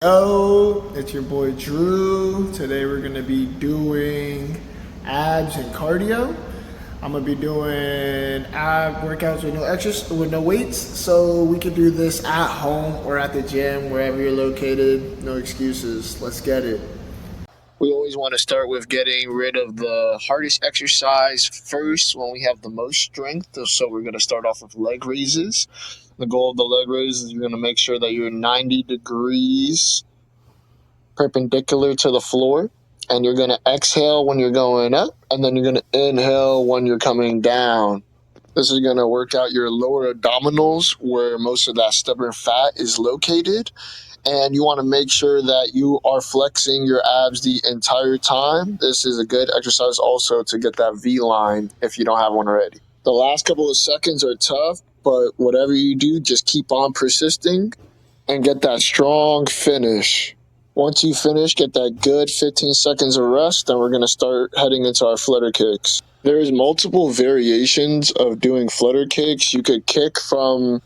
Yo, it's your boy Drew. Today we're gonna be doing abs and cardio. I'm gonna be doing ab workouts with no extras, with no weights, so we can do this at home or at the gym, wherever you're located. No excuses. Let's get it. We always want to start with getting rid of the hardest exercise first when we have the most strength. So we're going to start off with leg raises. The goal of the leg raises is you're going to make sure that you're 90 degrees perpendicular to the floor. And you're going to exhale when you're going up, and then you're going to inhale when you're coming down. This is going to work out your lower abdominals where most of that stubborn fat is located. And you want to make sure that you are flexing your abs the entire time. This is a good exercise also to get that V line if you don't have one already. The last couple of seconds are tough, but whatever you do, just keep on persisting and get that strong finish. Once you finish, get that good 15 seconds of rest, then we're going to start heading into our flutter kicks. There's multiple variations of doing flutter kicks. You could kick from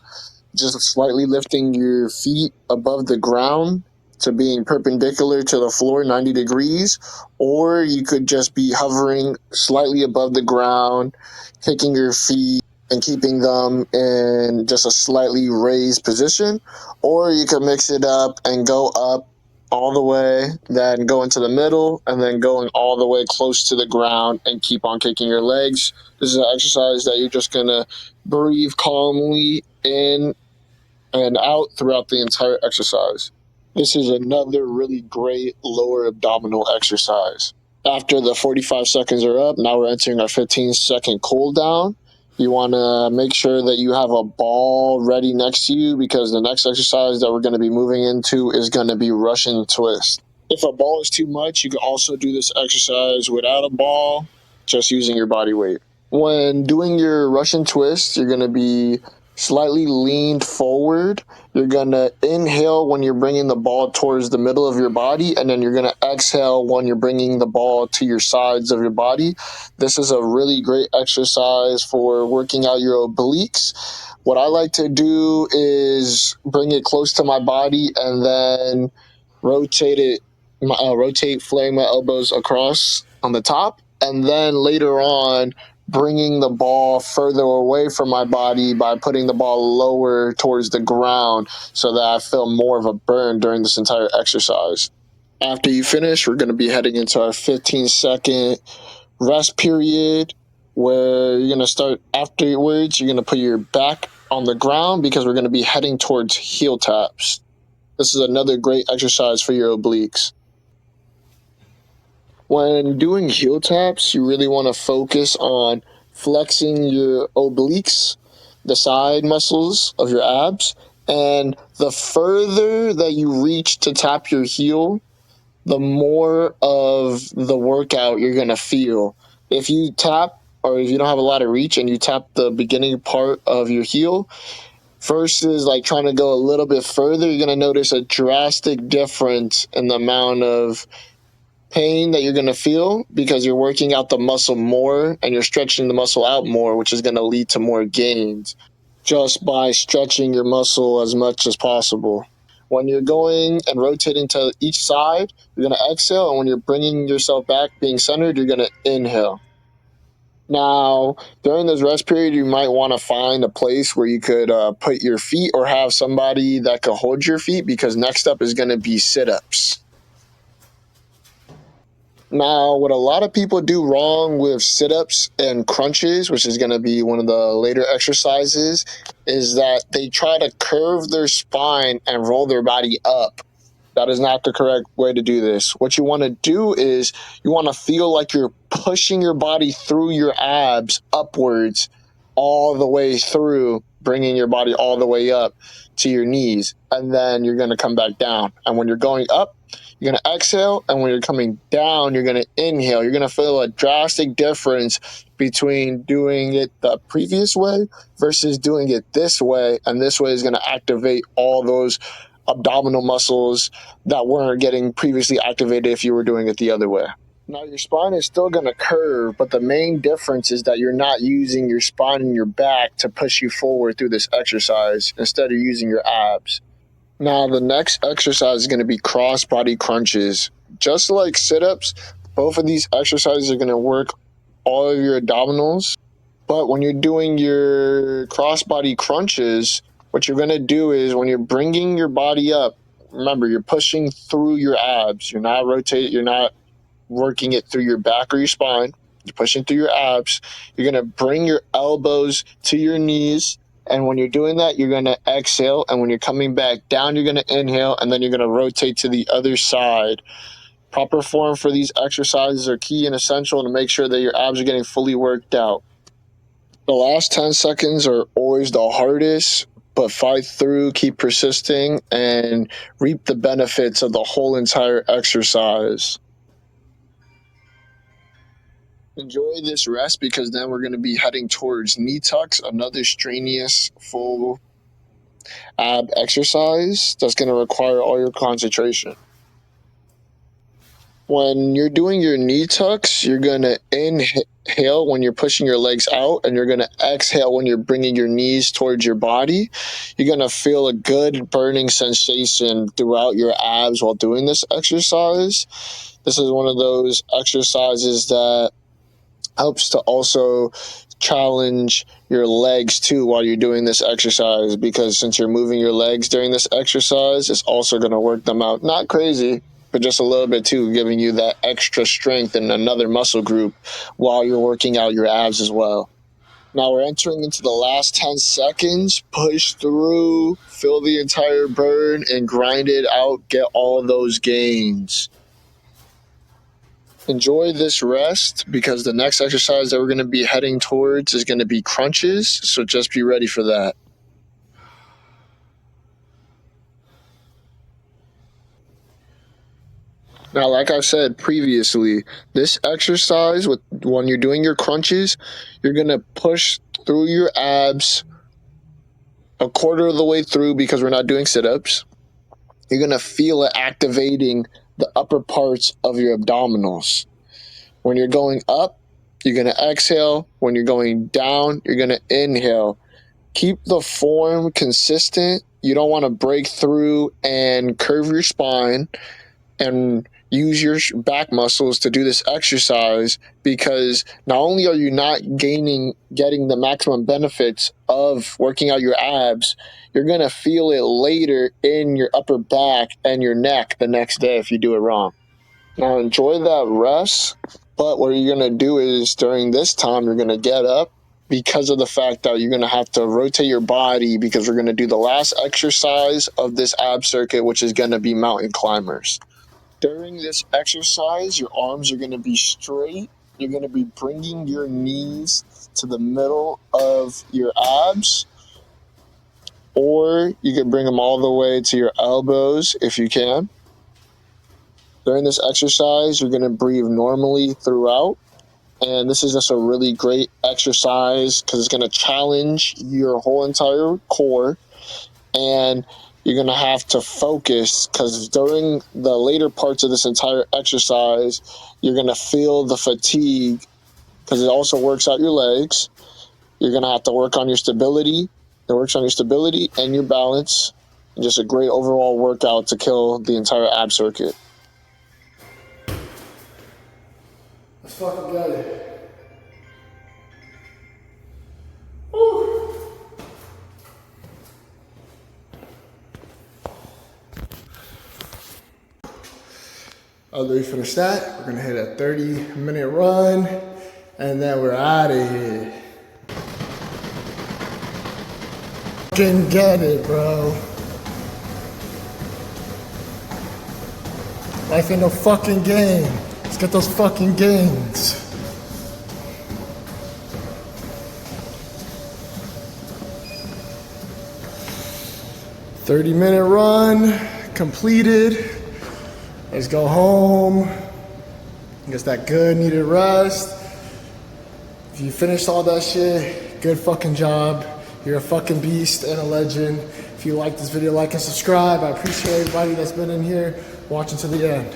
just slightly lifting your feet above the ground to being perpendicular to the floor 90 degrees, or you could just be hovering slightly above the ground, kicking your feet and keeping them in just a slightly raised position, or you could mix it up and go up all the way, then go into the middle, and then going all the way close to the ground and keep on kicking your legs. This is an exercise that you're just going to breathe calmly in and out throughout the entire exercise. This is another really great lower abdominal exercise. After the 45 seconds are up, now we're entering our 15-second cool down. You want to make sure that you have a ball ready next to you because the next exercise that we're going to be moving into is going to be Russian twist. If a ball is too much, you can also do this exercise without a ball, just using your body weight. When doing your Russian twist, you're going to be slightly leaned forward. You're going to inhale when you're bringing the ball towards the middle of your body, and then you're going to exhale when you're bringing the ball to your sides of your body. This is a really great exercise for working out your obliques. What I like to do is bring it close to my body and then rotate, flaring my elbows across on the top, and then later on bringing the ball further away from my body by putting the ball lower towards the ground so that I feel more of a burn during this entire exercise. After you finish, we're going to be heading into our 15-second rest period where you're going to start afterwards. You're going to put your back on the ground because we're going to be heading towards heel taps. This is another great exercise for your obliques. When doing heel taps, you really want to focus on flexing your obliques, the side muscles of your abs, and the further that you reach to tap your heel, the more of the workout you're going to feel. If you tap, or if you don't have a lot of reach and you tap the beginning part of your heel versus like trying to go a little bit further, you're going to notice a drastic difference in the amount of pain that you're going to feel because you're working out the muscle more and you're stretching the muscle out more, which is going to lead to more gains just by stretching your muscle as much as possible. When you're going and rotating to each side, you're going to exhale, and when you're bringing yourself back, being centered, you're going to inhale. Now, during this rest period, you might want to find a place where you could put your feet or have somebody that could hold your feet because next up is going to be sit-ups. Now, what a lot of people do wrong with sit ups and crunches, which is going to be one of the later exercises, is that they try to curve their spine and roll their body up. That is not the correct way to do this. What you want to do is you want to feel like you're pushing your body through your abs upwards all the way through, bringing your body all the way up to your knees. And then you're going to come back down. And when you're going up, you're going to exhale. And when you're coming down, you're going to inhale. You're going to feel a drastic difference between doing it the previous way versus doing it this way. And this way is going to activate all those abdominal muscles that weren't getting previously activated if you were doing it the other way. Now, your spine is still going to curve, but the main difference is that you're not using your spine and your back to push you forward through this exercise. Instead of using your abs. Now, the next exercise is going to be cross body crunches. Just like sit ups, both of these exercises are going to work all of your abdominals. But when you're doing your cross body crunches, what you're going to do is when you're bringing your body up, remember, you're pushing through your abs. You're not rotating, you're not working it through your back or your spine. You're pushing through your abs. You're going to bring your elbows to your knees. And when you're doing that, you're going to exhale. And when you're coming back down, you're going to inhale. And then you're going to rotate to the other side. Proper form for these exercises are key and essential to make sure that your abs are getting fully worked out. The last 10 seconds are always the hardest, but fight through, keep persisting, and reap the benefits of the whole entire exercise. Enjoy this rest because then we're going to be heading towards knee tucks, another strenuous full ab exercise that's going to require all your concentration. When you're doing your knee tucks, you're going to inhale when you're pushing your legs out, and you're going to exhale when you're bringing your knees towards your body. You're going to feel a good burning sensation throughout your abs while doing this exercise. This is one of those exercises that helps to also challenge your legs too while you're doing this exercise, because since you're moving your legs during this exercise, it's also going to work them out. Not crazy, but just a little bit too, giving you that extra strength in another muscle group while you're working out your abs as well. Now we're entering into the last 10 seconds. Push through, feel the entire burn, and grind it out. Get all those gains. Enjoy this rest because the next exercise that we're going to be heading towards is going to be crunches, so just be ready for that. Now, like I said previously, this exercise, when you're doing your crunches, you're going to push through your abs a quarter of the way through because we're not doing sit-ups. You're going to feel it activating the upper parts of your abdominals. When you're going up, you're going to exhale. When you're going down, you're going to inhale. Keep the form consistent. You don't want to break through and curve your spine and use your back muscles to do this exercise, because not only are you not getting the maximum benefits of working out your abs, you're going to feel it later in your upper back and your neck the next day if you do it wrong. Now enjoy that rest, but what you're going to do is during this time, you're going to get up because of the fact that you're going to have to rotate your body, because we're going to do the last exercise of this ab circuit, which is going to be mountain climbers. During this exercise, your arms are going to be straight. You're going to be bringing your knees to the middle of your abs, or you can bring them all the way to your elbows if you can. During this exercise, you're going to breathe normally throughout, and this is just a really great exercise because it's going to challenge your whole entire core, and you're going to have to focus because during the later parts of this entire exercise, you're going to feel the fatigue because it also works out your legs. You're going to have to work on your stability. It works on your stability and your balance. And just a great overall workout to kill the entire ab circuit. Let's fucking get it. After we finish that, we're gonna hit a 30-minute run, and then we're out of here. Fucking get it, bro. Life ain't no fucking game. Let's get those fucking gains. "30-minute run completed. Let's go home. Get that good needed rest. If you finished all that shit, good fucking job. You're a fucking beast and a legend. If you like this video, like and subscribe. I appreciate everybody that's been in here watching to the end.